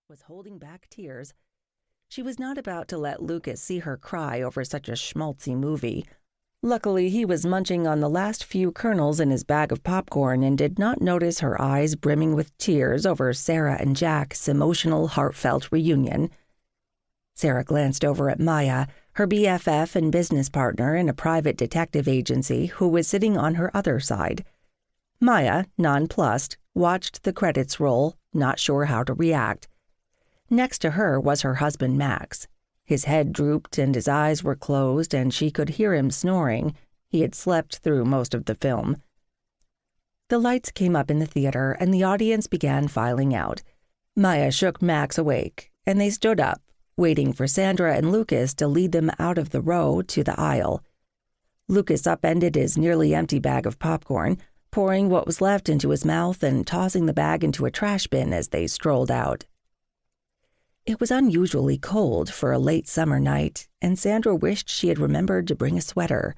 was holding back tears. She was not about to let Lucas see her cry over such a schmaltzy movie. Luckily, he was munching on the last few kernels in his bag of popcorn and did not notice her eyes brimming with tears over Sarah and Jack's emotional, heartfelt reunion. Sarah glanced over at Maya, her BFF and business partner in a private detective agency, who was sitting on her other side. Maya, nonplussed, watched the credits roll, not sure how to react. Next to her was her husband, Max. His head drooped and his eyes were closed, and she could hear him snoring. He had slept through most of the film. The lights came up in the theater, and the audience began filing out. Maya shook Max awake, and they stood up, waiting for Sandra and Lucas to lead them out of the row to the aisle. Lucas upended his nearly empty bag of popcorn, pouring what was left into his mouth and tossing the bag into a trash bin as they strolled out. It was unusually cold for a late summer night, and Sandra wished she had remembered to bring a sweater.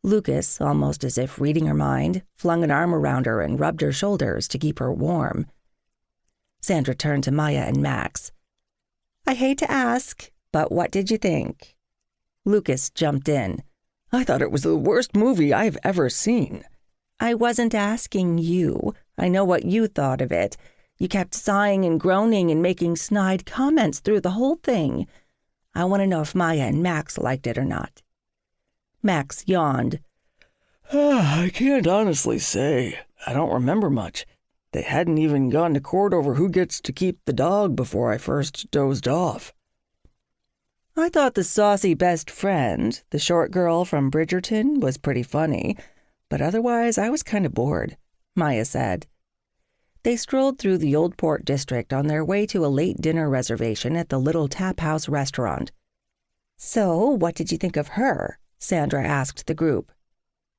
Lucas, almost as if reading her mind, flung an arm around her and rubbed her shoulders to keep her warm. Sandra turned to Maya and Max. "I hate to ask, but what did you think?" Lucas jumped in. "I thought it was the worst movie I've ever seen." "I wasn't asking you. I know what you thought of it. You kept sighing and groaning and making snide comments through the whole thing. I want to know if Maya and Max liked it or not." Max yawned. "I can't honestly say. I don't remember much. They hadn't even gone to court over who gets to keep the dog before I first dozed off." "I thought the saucy best friend, the short girl from Bridgerton, was pretty funny, but otherwise I was kind of bored," Maya said. They strolled through the Old Port District on their way to a late dinner reservation at the Little Tap House restaurant. "So, what did you think of her?" Sandra asked the group.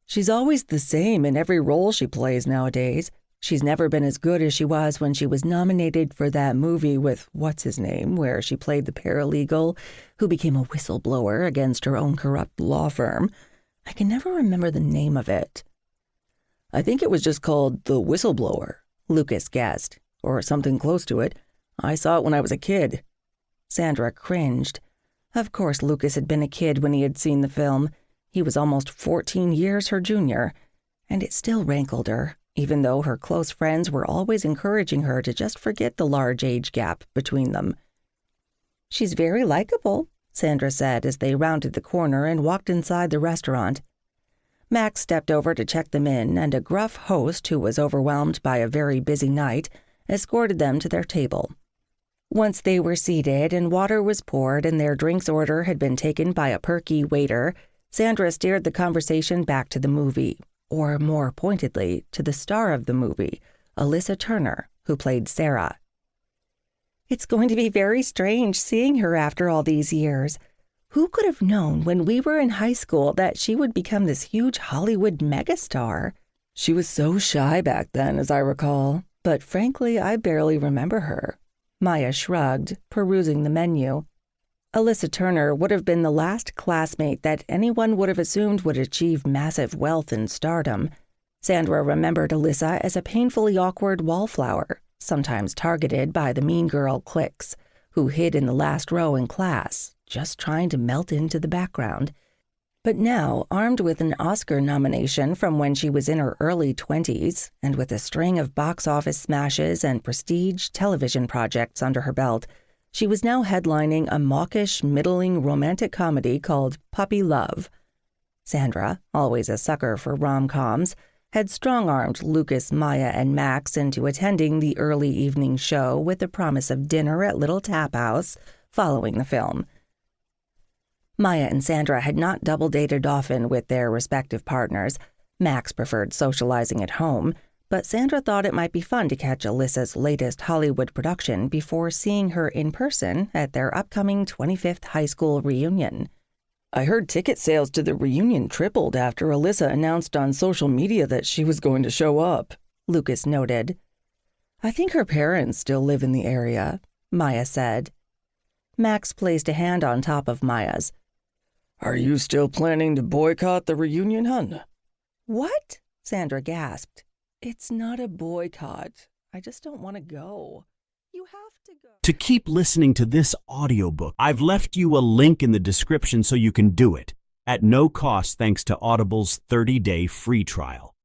"She's always the same in every role she plays nowadays. She's never been as good as she was when she was nominated for that movie with what's-his-name, where she played the paralegal who became a whistleblower against her own corrupt law firm. I can never remember the name of it." "I think it was just called The Whistleblower," Lucas guessed, "or something close to it. I saw it when I was a kid." Sandra cringed. Of course Lucas had been a kid when he had seen the film. He was almost 14 years her junior, and it still rankled her, even though her close friends were always encouraging her to just forget the large age gap between them. "She's very likable," Sandra said as they rounded the corner and walked inside the restaurant. Max stepped over to check them in, and a gruff host who was overwhelmed by a very busy night escorted them to their table. Once they were seated and water was poured and their drinks order had been taken by a perky waiter, Sandra steered the conversation back to the movie, or more pointedly, to the star of the movie, Alyssa Turner, who played Sarah. "It's going to be very strange seeing her after all these years. Who could have known when we were in high school that she would become this huge Hollywood megastar?" "She was so shy back then, as I recall, but frankly, I barely remember her." Maya shrugged, perusing the menu. Alyssa Turner would have been the last classmate that anyone would have assumed would achieve massive wealth and stardom. Sandra remembered Alyssa as a painfully awkward wallflower, sometimes targeted by the mean girl cliques, who hid in the last row in class, just trying to melt into the background. But now, armed with an Oscar nomination from when she was in her early 20s, and with a string of box office smashes and prestige television projects under her belt, she was now headlining a mawkish, middling romantic comedy called Puppy Love. Sandra, always a sucker for rom-coms, had strong-armed Lucas, Maya, and Max into attending the early evening show with the promise of dinner at Little Tap House following the film. Maya and Sandra had not double-dated often with their respective partners. Max preferred socializing at home, but Sandra thought it might be fun to catch Alyssa's latest Hollywood production before seeing her in person at their upcoming 25th high school reunion. "I heard ticket sales to the reunion tripled after Alyssa announced on social media that she was going to show up," Lucas noted. "I think her parents still live in the area," Maya said. Max placed a hand on top of Maya's. "Are you still planning to boycott the reunion, hun?" "What?" Sandra gasped. "It's not a boycott. I just don't want to go." "You You have to go. To keep listening to this audiobook, I've left you a link in the description so you can do it, at no cost thanks to Audible's 30-day free trial.